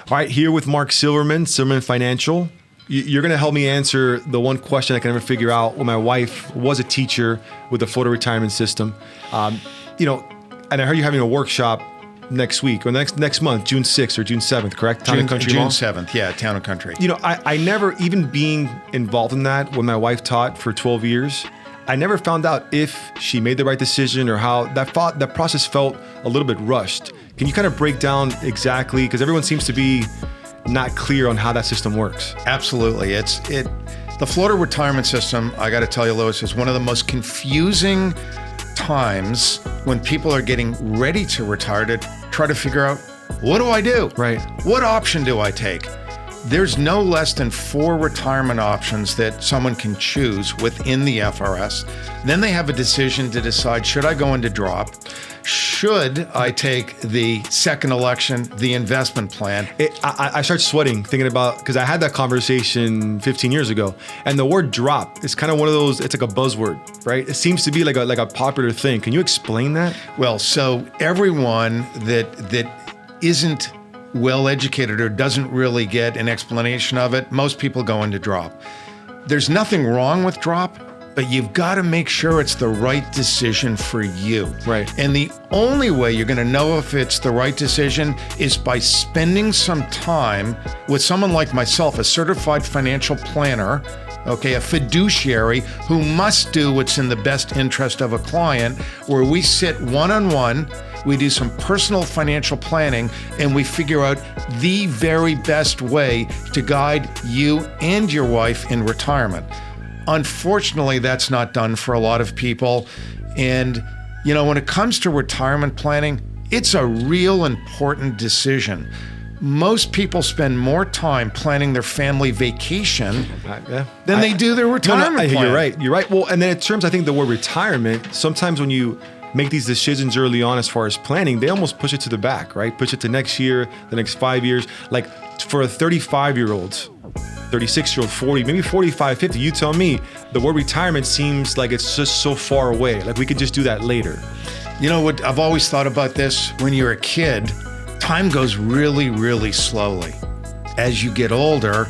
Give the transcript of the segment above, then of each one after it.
All right, here with Mark Silverman Financial. You're going to help me answer the one question I can never figure out. When my wife was a teacher with the Florida retirement system, and I heard you're having a workshop next week or next month, June 6th or June 7th, correct? Town and Country June Mall? 7th, yeah, Town and Country. I never, even being involved in that when my wife taught for 12 years, I never found out if she made the right decision or how that process felt a little bit rushed. Can you kind of break down exactly, because everyone seems to be not clear on how that system works? Absolutely. The Florida retirement system, I got to tell you, Luis, is one of the most confusing times when people are getting ready to retire to try to figure out, what do I do? Right. What option do I take? There's no less than 4 retirement options that someone can choose within the FRS. Then they have a decision to decide, should I go into drop? Should I take the second election, the investment plan? I start sweating thinking about, because I had that conversation 15 years ago, and the word drop is kind of one of those, it's like a buzzword, right? It seems to be like a popular thing. Can you explain that? Well, so everyone that isn't well-educated or doesn't really get an explanation of it, most people go into drop. There's nothing wrong with drop, but you've got to make sure it's the right decision for you. Right. And the only way you're going to know if it's the right decision is by spending some time with someone like myself, a certified financial planner, okay, a fiduciary who must do what's in the best interest of a client, where we sit one-on-one, we do some personal financial planning, and we figure out the very best way to guide you and your wife in retirement. Unfortunately, that's not done for a lot of people. And, when it comes to retirement planning, it's a real important decision. Most people spend more time planning their family vacation than they do their retirement plan. You're right. Well, and then in terms, I think the word retirement, sometimes when you make these decisions early on as far as planning, they almost push it to the back, right? Push it to next year, the next 5 years. Like for a 35-year-old, 36-year-old, 40, maybe 45, 50, you tell me, the word retirement seems like it's just so far away. Like we could just do that later. You know what, I've always thought about this. When you're a kid, time goes really, really slowly. As you get older,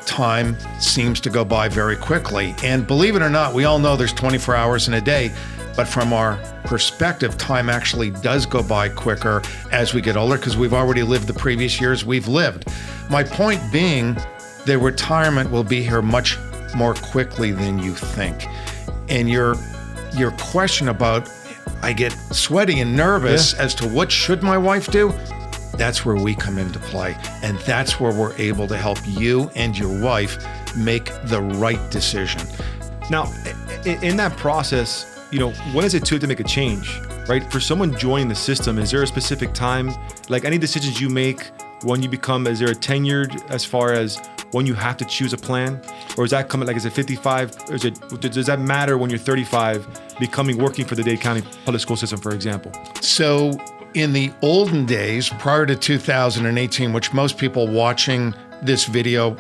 time seems to go by very quickly. And believe it or not, we all know there's 24 hours in a day. But from our perspective, time actually does go by quicker as we get older because we've already lived the previous years we've lived. My point being, the retirement will be here much more quickly than you think. And your question about, I get sweaty and nervous as to what should my wife do, that's where we come into play. And that's where we're able to help you and your wife make the right decision. Now, in that process, when is it too late to make a change, right? For someone joining the system, is there a specific time? Like any decisions you make when you become, is there a tenured as far as when you have to choose a plan? Or is that coming, like, is it 55? Or does that matter when you're 35, working for the Dade County Public School System, for example? So in the olden days, prior to 2018, which most people watching this video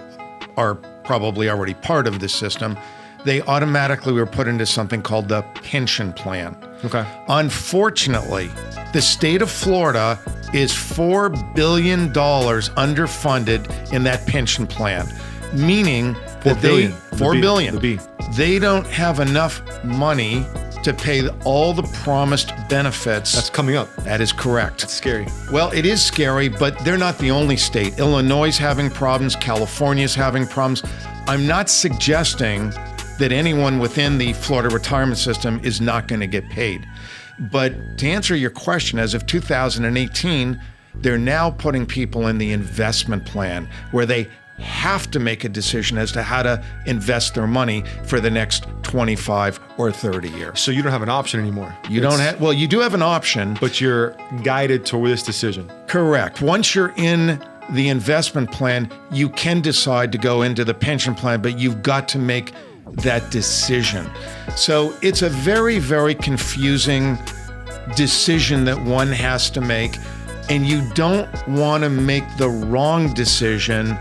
are probably already part of this system, they automatically were put into something called the pension plan. Okay. Unfortunately, the state of Florida is $4 billion underfunded in that pension plan, meaning that $4 billion. They don't have enough money to pay all the promised benefits. That's coming up. That is correct. That's scary. Well, it is scary, but they're not the only state. Illinois is having problems. California is having problems. I'm not suggesting that anyone within the Florida retirement system is not going to get paid. But to answer your question, as of 2018, they're now putting people in the investment plan where they have to make a decision as to how to invest their money for the next 25 or 30 years. So you don't have an option anymore. You do have an option. But you're guided toward this decision. Correct. Once you're in the investment plan, you can decide to go into the pension plan, but you've got to make that decision. So it's a very, very confusing decision that one has to make, and you don't want to make the wrong decision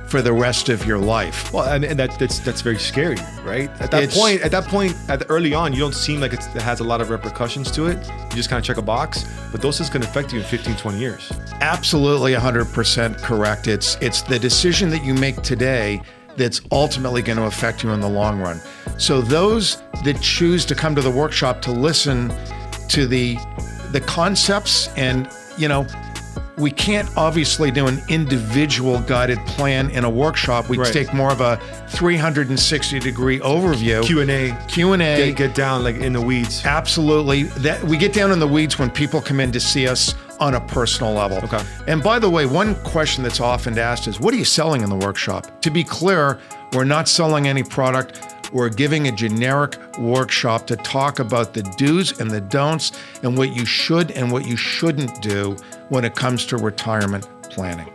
for the rest of your life. Well, and that's very scary, right? At that point, early on, you don't seem like it has a lot of repercussions to it. You just kind of check a box, but those things can affect you in 15, 20 years. Absolutely 100% correct. It's the decision that you make today that's ultimately going to affect you in the long run. So those that choose to come to the workshop to listen to the concepts, and we can't obviously do an individual guided plan in a workshop. We take more of a 360-degree overview. Q&A. Get down like in the weeds. Absolutely. That we get down in the weeds when people come in to see us on a personal level. Okay. And by the way, one question that's often asked is, what are you selling in the workshop? To be clear, we're not selling any product. We're giving a generic workshop to talk about the do's and the don'ts and what you should and what you shouldn't do when it comes to retirement planning.